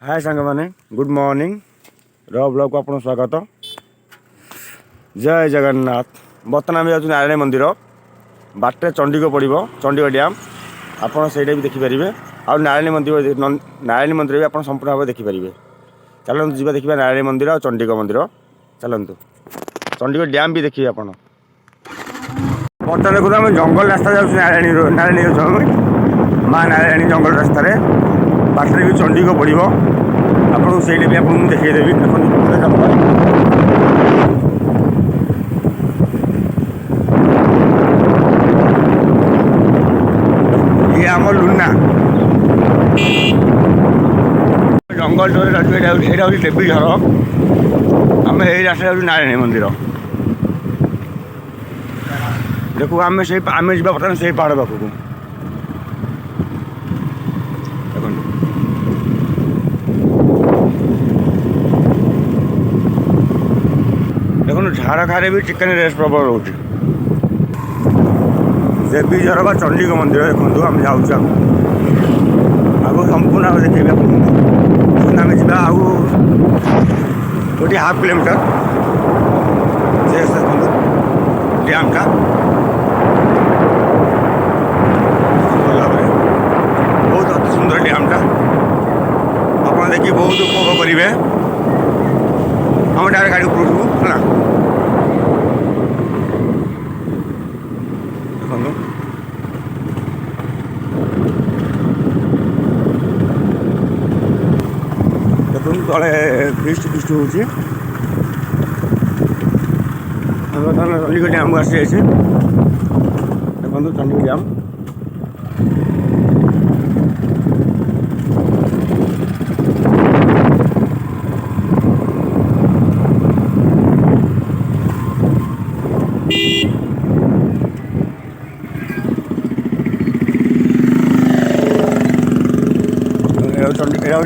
हाय सांग मैंने good morning रो blog को आपन स्वागत। जय जगन्नाथ। बर्तमान आम जाऊँ नारायण मंदिर बाटे चंडीगढ़ पड़ो चंडीगढ़ डैम आपड़ से भी देखिपारे। आ नारायण मंदिर भी आप संपूर्ण भाव देखिपारे। चलते जी देखा नारायण मंदिर और चंडीगढ़ मंदिर। चलतु चंडीगढ़ डैम भी देखिए आप। बर्तमान देखो आम जंगल रास्ता जाऊँ नारायणी माँ नारायणी जंगल रास्त बाटे भी चंडीगढ़ पड़ो आपको से भी आपको देखदेवी। ये आम लुना जंगल यहाँ देवी घर आम यही रास्ता जाऊँ नारायणी मंदिर। देखो आम से आम जा बर्तमान से पहाड़ पाखक देखो झाड़खारे भी चिकेन रेस प्रबल रोचे। देवी झर बा चंडीगढ़ मंदिर देखो आम जाऊँ आगे संपूर्ण भाव देखे आम जा गोटे हाफ किलोमीटर से देखो डैम टा बहुत अति सुंदर डैम टा आप देखिए बहुत उपभोग करेंगे। हम डायरेक्ट गाड़ी उपरू है देखो तले फिस्ट फिस्ट हो चंडीगढ़ डैम को आसी देखो चंडीगढ़ डैम।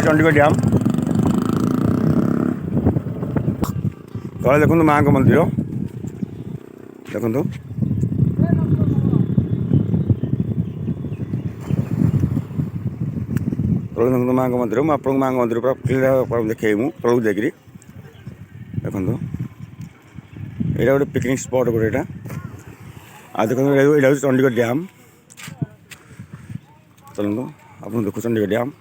चंडीगढ़ डैम तले देखो माँ का मंदिर देखो तले देखो माँ का मंदिर मुझे आपको माँ का मंदिर पूरा देखे तलू जाकि देखो यहाँ गोटे पिकनिक स्पट गोटे यहाँ आ देखो यहाँ चंडीगढ़ डैम। चलते आप देखो चंडीगढ़ डैम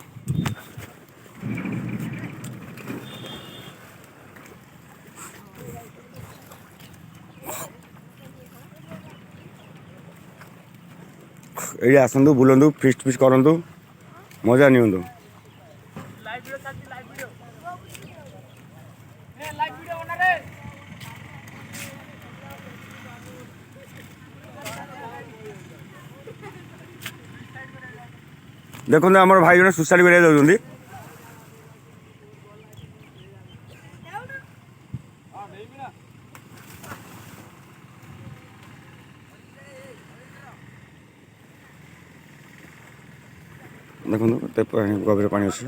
ये आसतु बुलंतु फिस्ट फिस्ट करूँ मजा नियंतु। देखो आम भाई जन सुसाइड कर जाऊँगी देखो गभीर पानी अच्छे।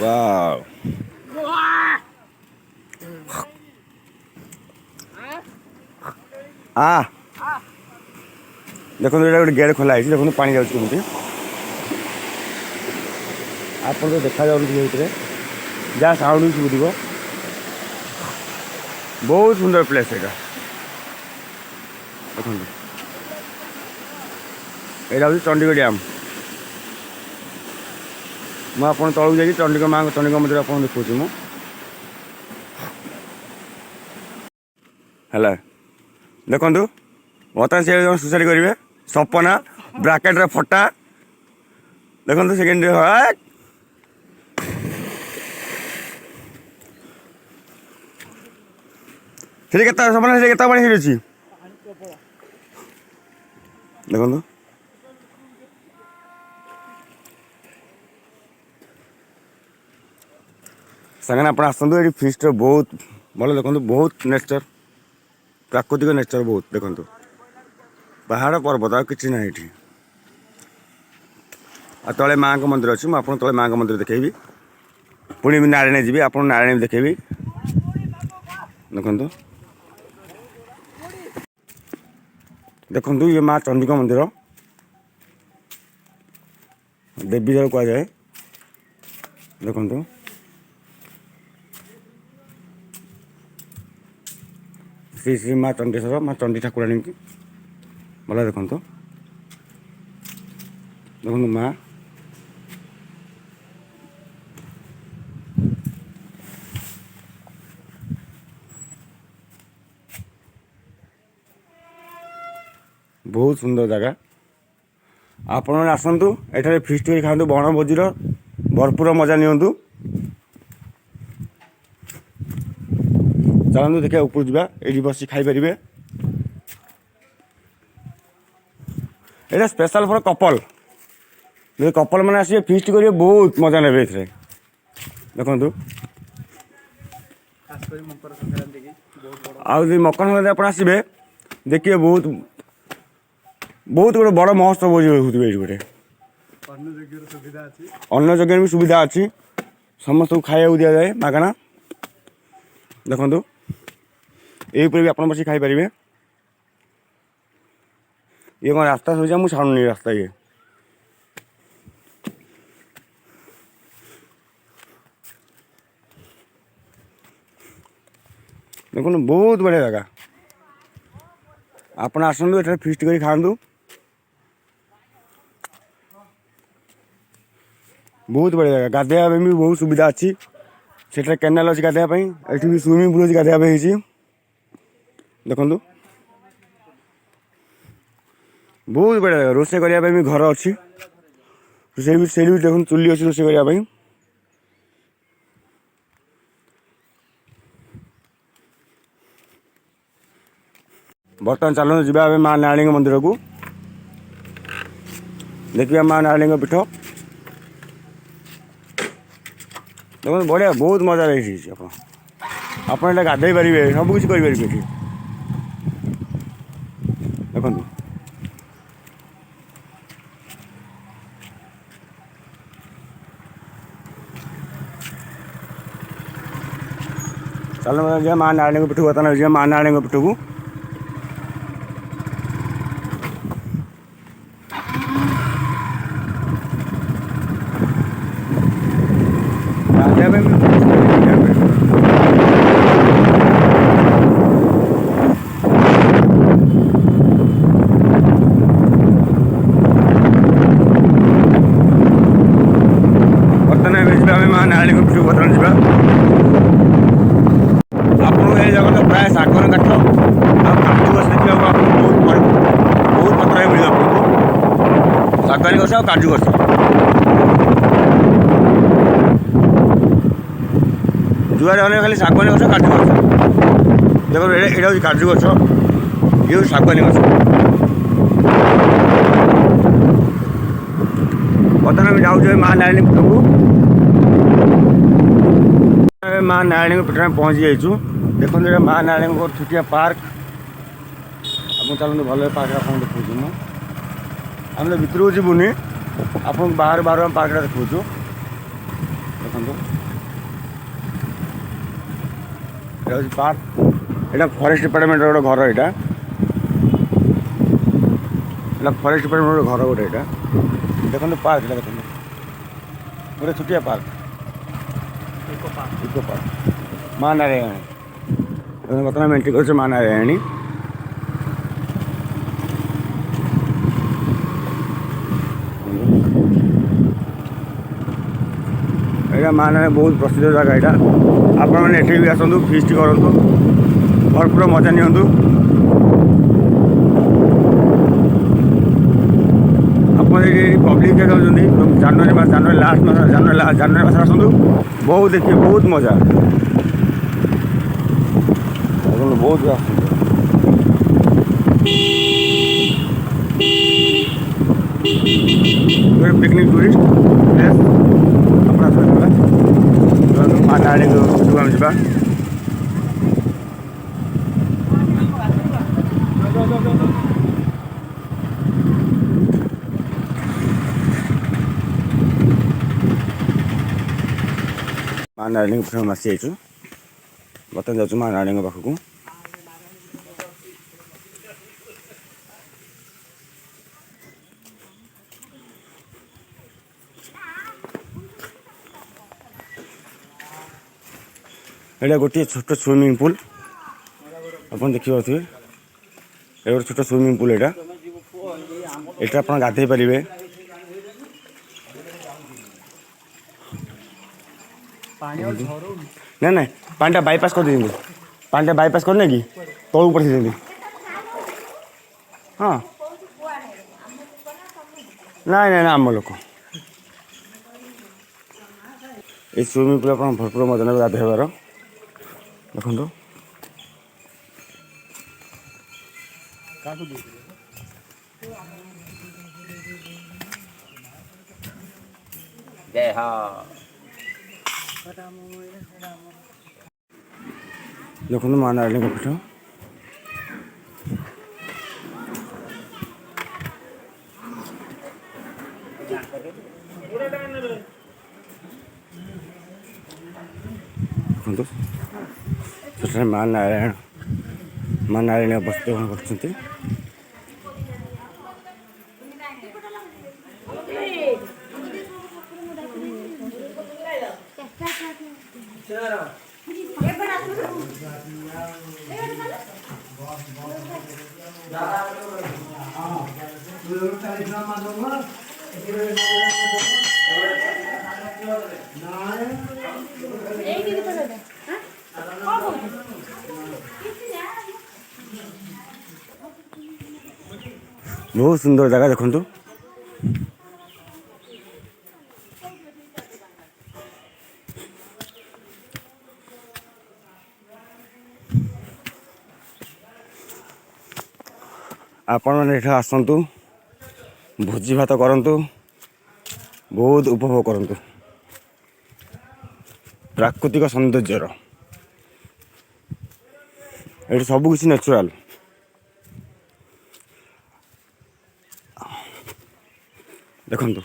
वाव आ देखो ये गोटे गेट खोला है देखो पानी जाऊँगी आप तो देखा जाए जहाँ साउंड शुभ बहुत सुंदर प्लेस है देखो यहाँ हूँ चंडीगढ़ डैम। मुझे तलू जाइए चंडीगढ़ माँ चंडीगढ़ मंदिर आपको देखा है देखु बर्तमान से सुसाइड करेंगे सपना ब्राकेट फटा देखो सेकेंड से सपना से पानी अच्छी देखो सागे आप आसतु ये फिस्ट बहुत भल देखो बहुत नेचर प्राकृतिक नेचर बहुत देखो पहाड़ पर्वत आ कि ना ये तले माँ का मंदिर अच्छी मुझे तले माँ का मंदिर देखेबी पुणी नारायण जी आप नारायण भी देखेबी देखो देखो ये माँ चंडीगढ़ मंदिर देवी झर कहुए। देखो श्री श्री माँ चंडेश्वर माँ चंडी ठाकुराणी की भल देखो देखो माँ बहुत सुंदर जगह आपण आसतु एठारे फिस्ट कर खातु बनभोजीर भरपूर मजा नियंतु। चलतु देखिए ऊपर जा ये बस खाईपर ये स्पेशल फॉर कपल जो कपल मैंने आसवे फिस्ट करेंगे बहुत मजा ने देखु आउ मकर संक्रांति आप आसवे देखिए बहुत बहुत गोटे बड़ महोत्सव होते गोटे अन्न जगह भी सुविधा अच्छी समस्त को खाया दि जाए मागणा। देखो यहीपर भी आप बस खाईपर ये कौन रास्ता सोचा मुझे छाड़ूनी रास्ता ये देखो बहुत बढ़िया जगह आप आसतु ये फिस्ट कर खातु बहुत बढ़िया जगह गाधेया भी बहुत सुविधा अच्छी से केनाल अच्छी गाधेयापी ये भी स्विमिंग पुल अच्छी गाधेयापी देखो बहुत बढ़िया जगह रोषे करने भी घर अच्छी से भी देखो चुली अच्छी रोषे करने बर्तमान चलते जा माँ नारायणी मंदिर को देखिए माँ नारायणी पीठ देखो बढ़िया बहुत मजा रही आप गाधे पारे सब किसी करेंगे देखो चलो जा माँ नारायणी पीठ बर्तमान जा माँ नारायणी पीठ को माँ नारायणी पीठ बर्तमान जा आपको ये जगह तो प्राय सागर काठ काजू गछ देखा बहुत मात्रा मिले आपको सागवानी गछ और काजू गछ जुआर अने खाली सागवानी गछ काजू गछ देखो ये हूँ काजू गछ ये हूँ सागवानी गछ बर्तमान आम जाऊँ माँ नारायणी पीठ को माँ नारायणी पीठ में पहुँची जाइए देखो ये माँ नारायणी को छुटिया पार्क आप चलते भल पार्क आप देखा आम भर को जीवनी आप बाहर बाहर आम पार्क देखा देखो ये पार्क यहाँ फरेस्ट डिपार्टमेंट गोटे घर यहाँ फरेस्ट डिपार्टमेंट घर गोटे यहाँ देखो पार्क देखो गोटे छुटिया पार्क इको पार्क माँ नारायणी बर्तमान एंट्री कर माँ नारायणी यहाँ माँ नारायणी बहुत प्रसिद्ध जगह यहाँ आपण मैंने एठी भी आसतु फिस्ट करूँ भरपूर मजा नियंतु पब्लिक देखते जनवरी लास्ट जनवरी मास आसतु बहुत देखिए बहुत मजा बहुत पिकनिक टूरिस्ट प्लेस अपना माँ नारायणी जा माँ नारायणी पीठ में आसी जाइए बर्तमान जाऊँ माँ नारायणी पाखक एटा गोटे छोट स्विमिंग पूल अपन देखि पारे ये गोटे छोट स्विमिंग पूल एटा एटा अपन गाधे पारे ना ना पानी बाईपास कर देंगे पानी बाईपास करने की तौक पड़ देंगे हाँ ना ना ना आम लोक ये स्विमिंग पूल आप भरपूर मजा ने गाधेबार देखो जय हो देखो माँ नारायणी का पीठ देखो सेठारे माँ नारायणी अवस्थित कर बहुत सुंदर जगह देखु आपण मैंने एठा आसतु भोजी भात करंतु बहुत उपभोग करंतु प्राकृतिक सौंदर्यर ये सब किसी नेचुरल देखंतु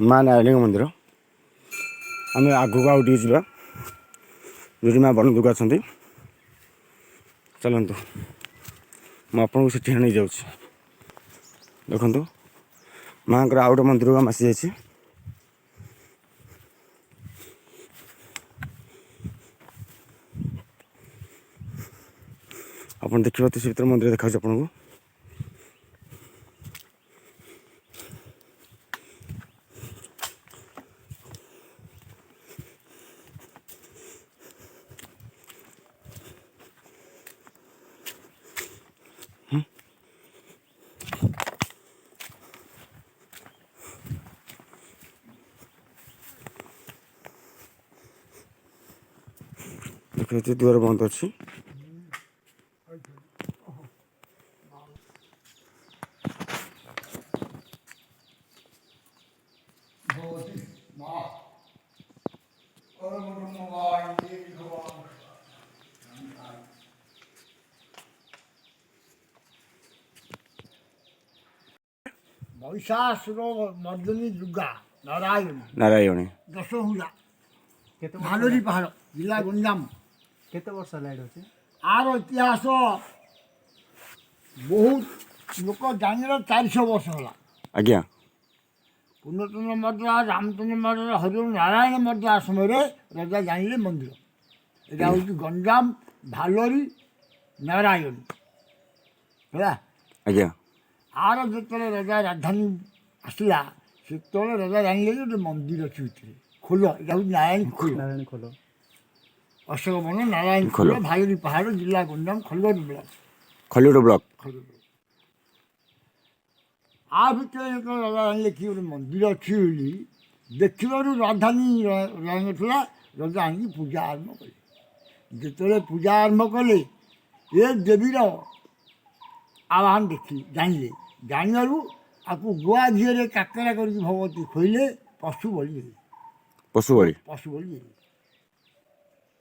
माँ नारायणी मंदिर आम आगू आउ टे जा जो माँ बन दुर्गा अच्छा चलतु मुझे से नहीं जाऊँ देखु माँ आउ गए मंदिर को आसी जाइए आप देखिए से भर मंदिर देखा आपन को देखिए द्वार बंद अच्छी महिषासुर मर्दनी दुर्गा नारायण नारायणी दशहुला भालोरी पहाड़ जिला गंजाम केते वर्ष लाइट अछि आर इतिहास बहुत लोक जानिल 400 वर्ष होला आज्ञा पूर्णचंद्र मर्दा रामचंद्र मर्दा हरिओम नारायण मर्दा समय राजा जानिले मंदिर एटा हूँ गंजाम भालोरी नारायण है आज्ञा आर जो राजा राजधानी आसला से राजा जानिले गोटे मंदिर अच्छी भितर खोल यहाँ नारायण खोल अशोक वन नारायण खोल भालोरी पहाड़ जिला गंजाम खलगड़ ब्लॉक खलिगड़ ब्लॉक आ भितर जो राजा जानिले कि गोटे मंदिर अच्छी बोली देखिबार राजधानी रहा राजा आनी पूजा आरंभ कले जो पूजा आरंभ कले ये देवीर आह्वान देखी जानिले जानिलु आपको गुआ झीरे काकरा कर भगवती खोइले पशु बलि पशु बलि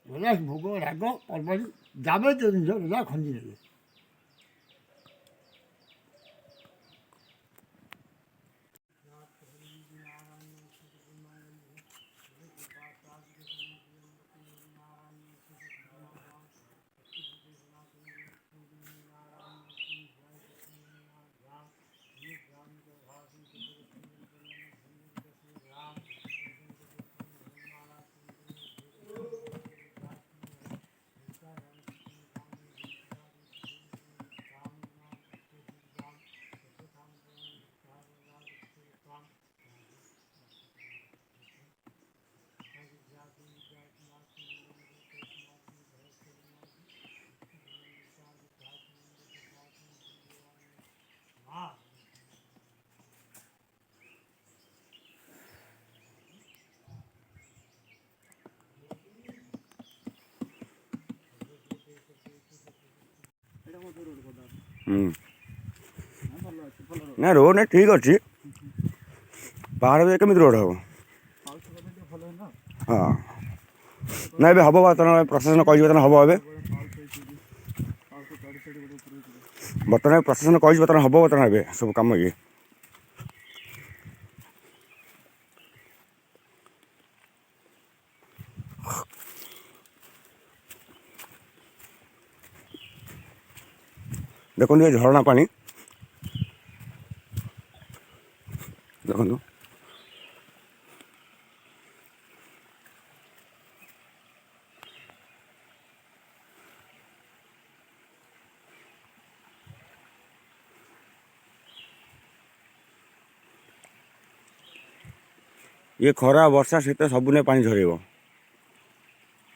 राजा भोग राग पर्वत जाबे तो जिन राजा खंजी ने ନା ରୋଡ଼ ନାଇଁ ଠିକ୍ ଅଛି। ପାହାଡ଼ ବି କେମିତି ରୋଡ଼ ହେବ? ହଁ ନା ଏବେ ହେବ ବର୍ତ୍ତମାନ ପ୍ରଶାସନ କହିଛି ବର୍ତ୍ତମାନ ହେବ ଏବେ ବର୍ତ୍ତମାନ ପ୍ରଶାସନ କହିଛି ବର୍ତ୍ତମାନ ହେବ ବର୍ତ୍ତମାନ ଏବେ ସବୁ କାମ ଇଏ ଦେଖନ୍ତୁ ଏ ଝରଣା ପାଣି ଦେଖନ୍ତୁ ଇଏ ଖରା ବର୍ଷା ଶୀତ ସବୁଦିନେ ପାଣି ଝରେଇବ।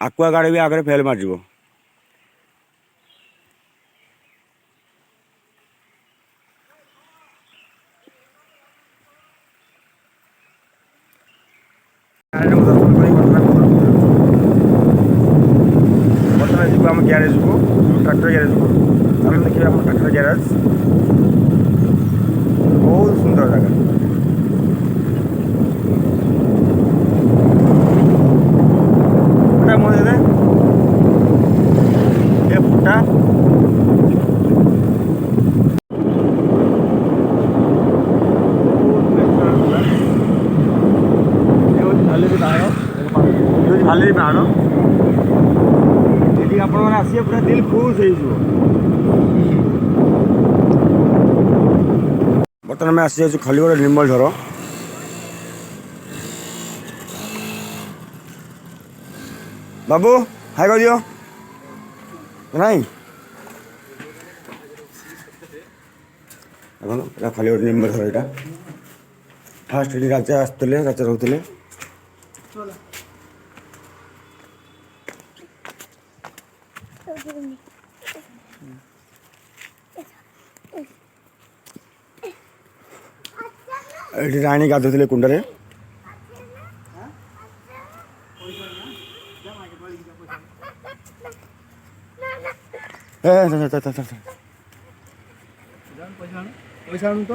ଆକୁଆ ଗାଡ଼ି ବି ଆଗରେ ଫେଲ୍ ମାରିଯିବ। ବର୍ତ୍ତମାନ ଯିବୁ ଆମ ଗ୍ୟାରେଜକୁ ଟ୍ରାକ୍ଟର ଗ୍ୟାରେଜକୁ ଆମେ ଦେଖିବା ଆମ ଟ୍ରାକ୍ଟର ଗ୍ୟାରେଜ ବହୁତ ସୁନ୍ଦର ଜାଗା। ଏ ଫୁଟା ଭାଲେରି ପାହାଡ଼ ଏଠିକି ଆପଣମାନେ ଆସିବେ ପୁରା ଦିଲ୍ ଖୁସ୍ ହେଇଯିବ। ବର୍ତ୍ତମାନ ଆମେ ଆସିଯାଉଛୁ ଖଲିଗଡ଼ ନିର୍ମଳ ଝର। ବାବୁ ହାଇ କରିଦିଅ ନାଇଁ ଦେଖନ୍ତୁ ଏଇଟା ଖଲିଗଡ଼ ନିର୍ମଳ ଝର। ଏଇଟା ଫାଷ୍ଟ ଏଠି ରାଜା ଆସୁଥିଲେ ରାଜା ରହୁଥିଲେ। ଏଠି ରାଣୀ ଗାଧୋଉଥିଲେ କୁଣ୍ଡରେ। ପଇସା ଆଣୁ ତ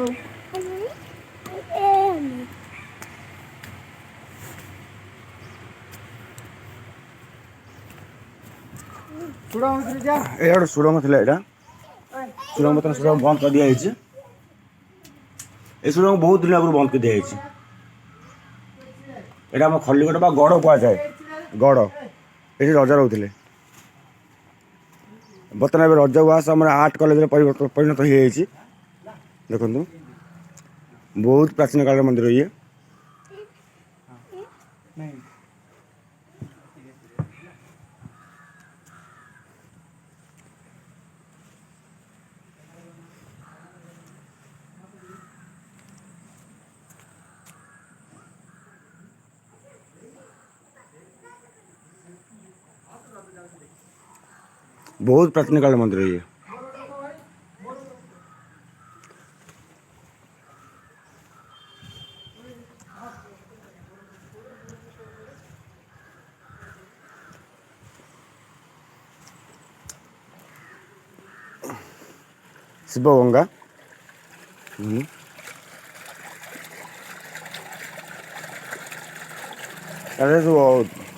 ଏଇଟା ଗୋଟେ ସୁଡ଼ଙ୍ଗ ଥିଲା। ଏଇଟା ସୁଡ଼ଙ୍ଗ ବର୍ତ୍ତମାନ ସୁଡ଼ଙ୍ଗ ବନ୍ଦ କରିଦିଆଯାଇଛି। ଏ ସୁଡ଼ଙ୍ଗ ବହୁତ ଦିନ ଆଗରୁ ବନ୍ଦ କରିଦିଆଯାଇଛି। ଏଇଟା ଆମ ଖଲିଗଡ଼ ବା ଗଡ଼ କୁହାଯାଏ। ଗଡ଼ ଏଠି ରଜା ରହୁଥିଲେ। ବର୍ତ୍ତମାନ ଏବେ ରଜା ଉଆସ ଆମର ଆର୍ଟ କଲେଜରେ ପରିଣତ ହୋଇଯାଇଛି। ଦେଖନ୍ତୁ ବହୁତ ପ୍ରାଚୀନ କାଳର ମନ୍ଦିର ଇଏ। ବହୁତ ପ୍ରାଚୀନ କାଳର ମନ୍ଦିର ଇଏ। ଶିବ ଗଙ୍ଗା ସବୁ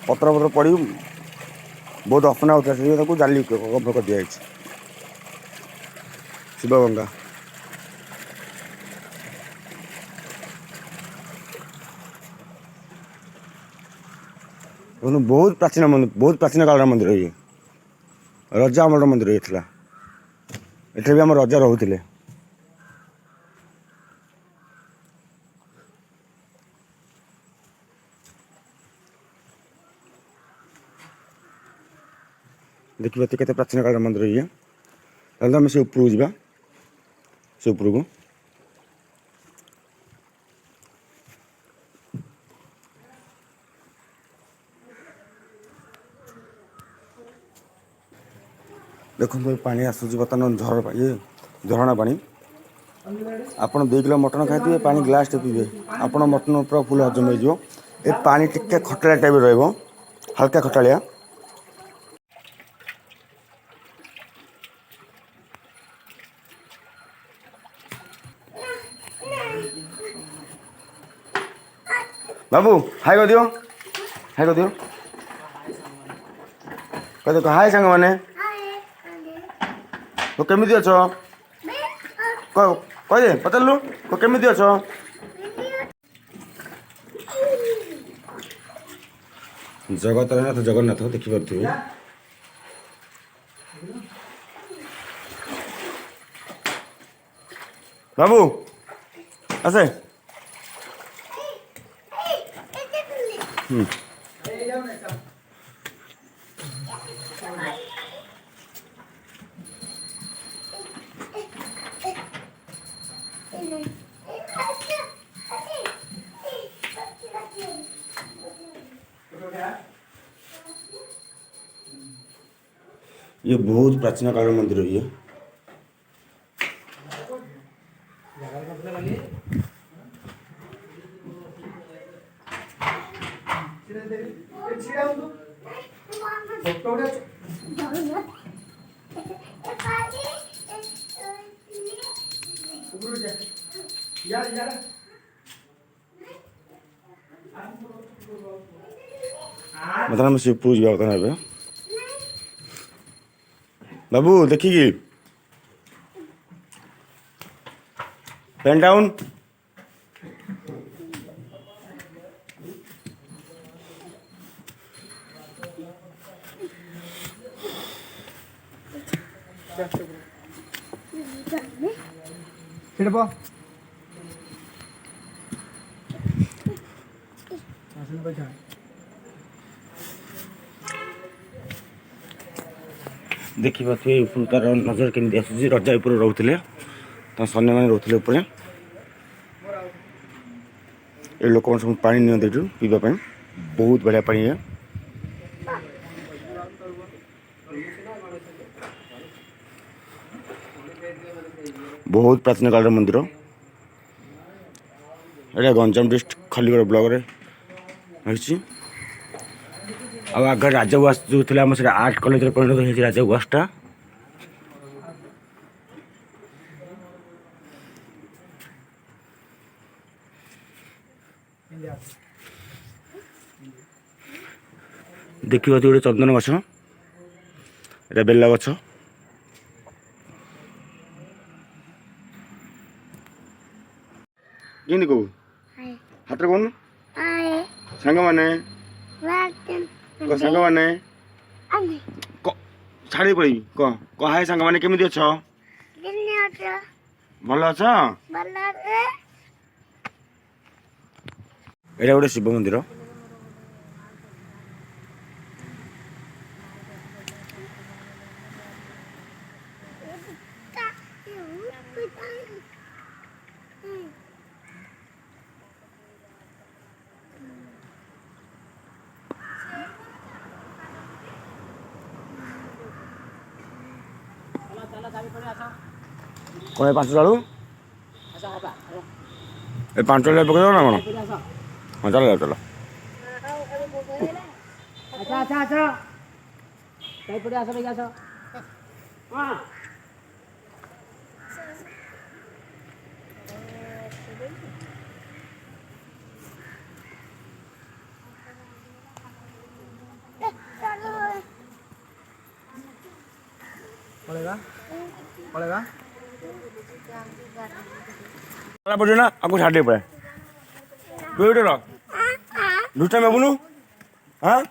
ପତ୍ର ପଡ଼ି ବହୁତ ଅସନା ହେଉଥିଲା ସେ ତାକୁ ଜାଲି କଭର କରିଦିଆଯାଇଛି। ଶିବ ଗଙ୍ଗା ବହୁତ ପ୍ରାଚୀନ କାଳର ମନ୍ଦିର ଇଏ। ରଜା ଅମଳର ମନ୍ଦିର ଇଏ ଥିଲା। ଏଠାରେ ବି ଆମ ରଜା ରହୁଥିଲେ। ଦେଖିବା ତ କେତେ ପ୍ରାଚୀନ କାଳର ମନ୍ଦିର ଇଏ। ତାହେଲେ ଆମେ ସେ ଉପରକୁ ଯିବା। ସେ ଉପରକୁ ଦେଖନ୍ତୁ ପାଣି ଆସୁଛି ବର୍ତ୍ତମାନ ଝରଣା ପାଣି। ଆପଣ 2 କିଲୋ ମଟନ ଖାଇଥିବେ ପାଣି ଗ୍ଲାସ୍ଟେ ପିଇବେ ଆପଣ ମଟନ ପୁରା ଫୁଲ୍ ହଜମ ହେଇଯିବ। ଏ ପାଣି ଟିକେ ଖଟାଳିଆ ଟାଇପ୍ର ରହିବ, ହାଲକା ଖଟାଳିଆ। ବାବୁ ହାଇ କରିଦିଅ ହାଇ କରିଦିଅ କହିଦିଅ ହାଇ ସାଙ୍ଗମାନେ କେମିତି ଅଛ କହିଦେ ପଚାରିଲୁ କେମିତି ଅଛ ଜଗତର ନାଥ ଜଗନ୍ନାଥ ଦେଖିପାରୁଥିବେ ବାବୁ ଆସେ ये बहुत प्राचीन काल मंदिर ये मतलब शिवपुर जा बाबू देखिए पेन डाउन देखिए ऊपर तार नजर केमी आसूँ रजा उपर रोते सैन्य मैंने रोते उपर ये लोक सब पा नि पीवा बहुत बढ़िया पा है बहुत प्राचीन काल मंदिर यहाँ गंजाम डिस्ट्रिक्ट खलीगढ़ ब्लॉक रे रही आगे राजउवास जो थे आम से आर्ट कॉलेज परिणत होती राजउवासटा देखिए गोटे चंदन गछ एटा बेला गछ केंदी कहू हाथ कौन सांग मैंने सांग मैंने छाड़ी पड़ी कह हाय सांग मैंने केमी अछ भल अछ एटा गोटे शिव मंदिर कौन पांच चालू ए पांच चालू पकड़ ना कौन हाँ चलो चलो अच्छा अच्छा अच्छा कहीं पड़े आसो भैया आसो हाँ पड़ेगा पड़ेगा पड़े ना आपको छाड़े पड़े बेटे रख दूसरा में बोलूं हाँ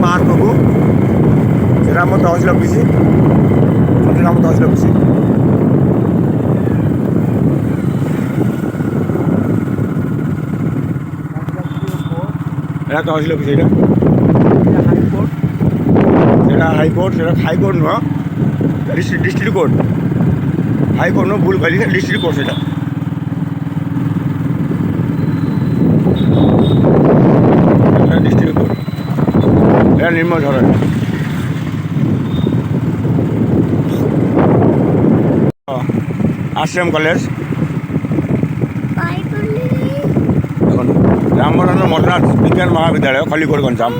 पार्क को Ram tehsil office Ram tehsil office tehsil office high court high court Nuh district court high court Nuh भूल कहली डिस्ट्रिक्ट कोर्ट से district court Nirmal Jhar Ashram college Ramchandra Madras Vigyan Mahavidyalaya Khallikot Ganjam.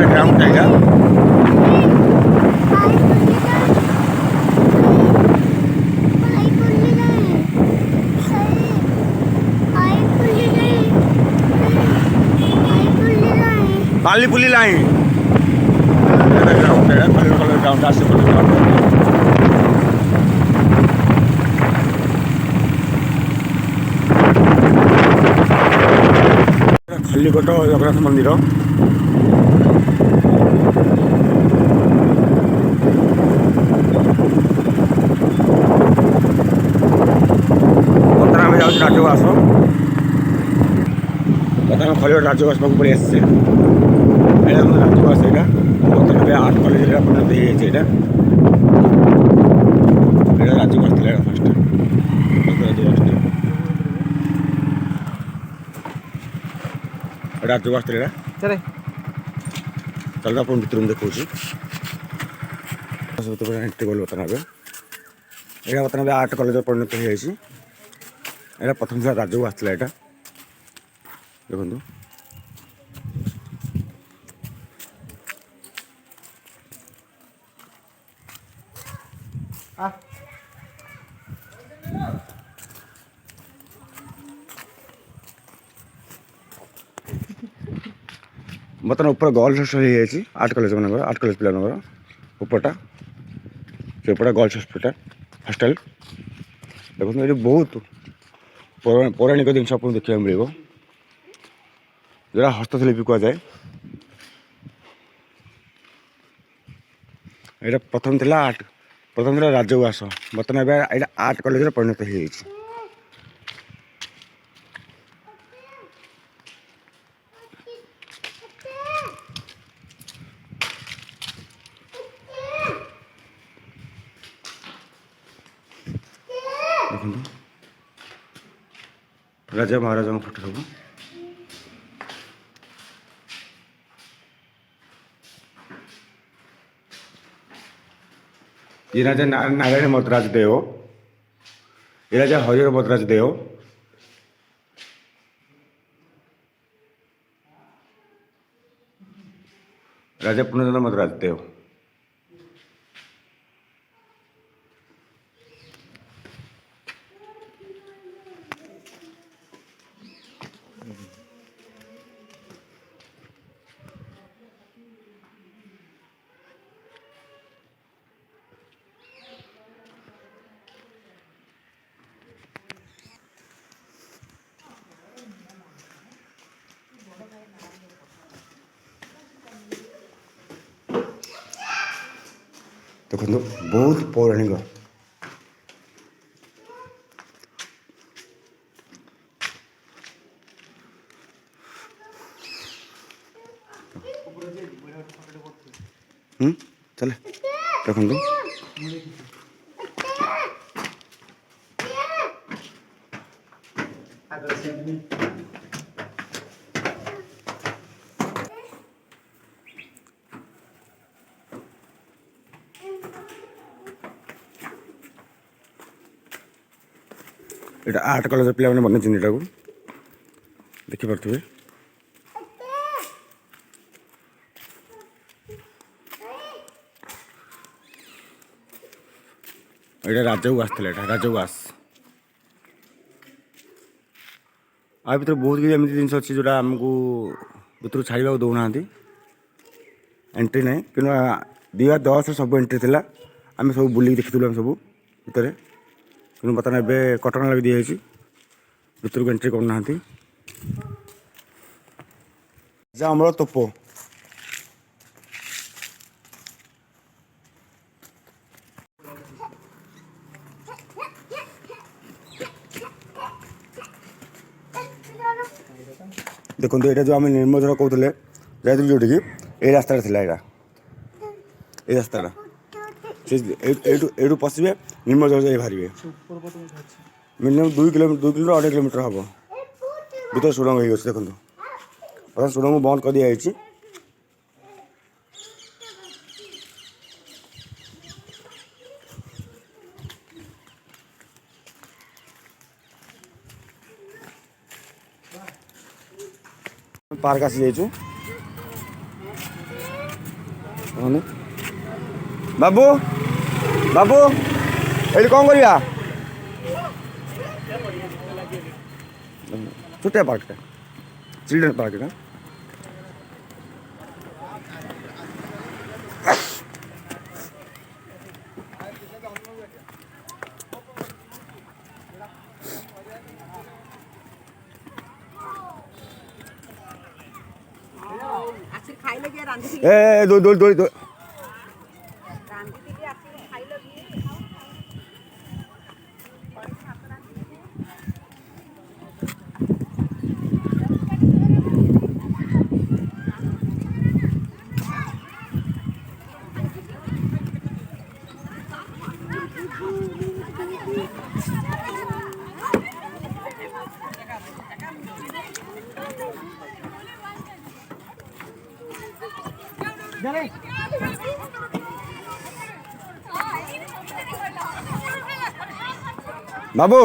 Ground टाइगा पाली पुली लाइन ग्राउंड है कलर कलर ग्राउंड आसे खलिकोट जगन्नाथ मंदिर बर्तमान आम जाऊँ राजवास बर्तमान खलिकोट राजवास पाक पड़े राजवास यहाँ बर्तमान आर्ट कॉलेज परिणत हो राजवास थी फर्स्ट राजवास थी चल आप भितर देखा एंट्री कल बर्तमान यहाँ बर्तमान आर्ट कॉलेज परिणत हो प्रथम थी राजवास थी यहाँ देखो बर्तमान ऊपर गर्ल्स हॉस्टल हो आर्ट कॉलेज मान आर्ट कॉलेज पिला उपरटा से उपरटा गर्ल्स हॉस्टल देखो ये बहुत पौराणिक जिन आप देखा मिल जो हस्तशिल्पी कहुए यहाँ प्रथम थी राजवास बर्तमान यहाँ आर्ट कॉलेज परिणत हो राजा महाराजा फोटो सब ये राजा नारायण मद्राज देव ये राजा हरिहर मद्राज देव राजा पूर्णचंद्र मद्राज देव देखो बहुत पौराणिक चले देखो यहाँ आर्ट कॉलेज पिला बन यहाँ देखिपे यहाँ राजवास थी राजवास आ भर बहुत किसी एमती जिन अच्छी जोटा आमको भर छाड़ा दौना एंट्री ना कि 2010 सब एंट्री थी आम सब बुलिक देखी आम सब भितर कि बर्तमान एवं कटना लगे दिखाई भर को एंट्री करना अमर तोप देखो ये जो आम निर्मजर कहते जाइए जोटि ये रास्ता यहाँ ये रास्ता ये पशे निर्मजर जाए बाहर मिनिमम 2 किलोमीटर 2.5 किलोमीटर हम भर सुरंग हो देखो बस सुरंग बंद कर दिखाई पार्क आसी जाइछु बाबू बाबू ये कौन करिया छोटे पार्क चिल्ड्रेन पार्क ଆସିକି ଖାଇଲେ କିଏ ରାନ୍ଧିକି ए दो दो दो दो ରାନ୍ଧିକି ଆସିକି ଖାଇଲ କିଏ बाबू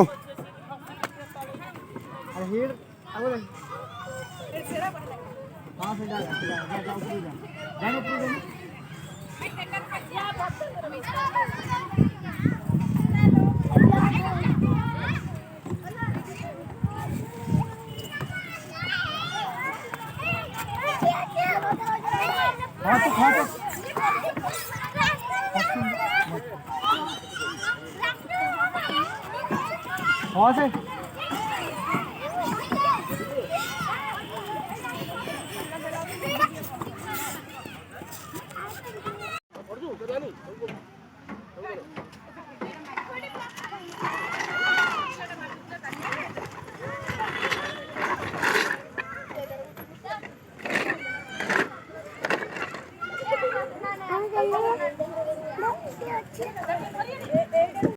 हाँ से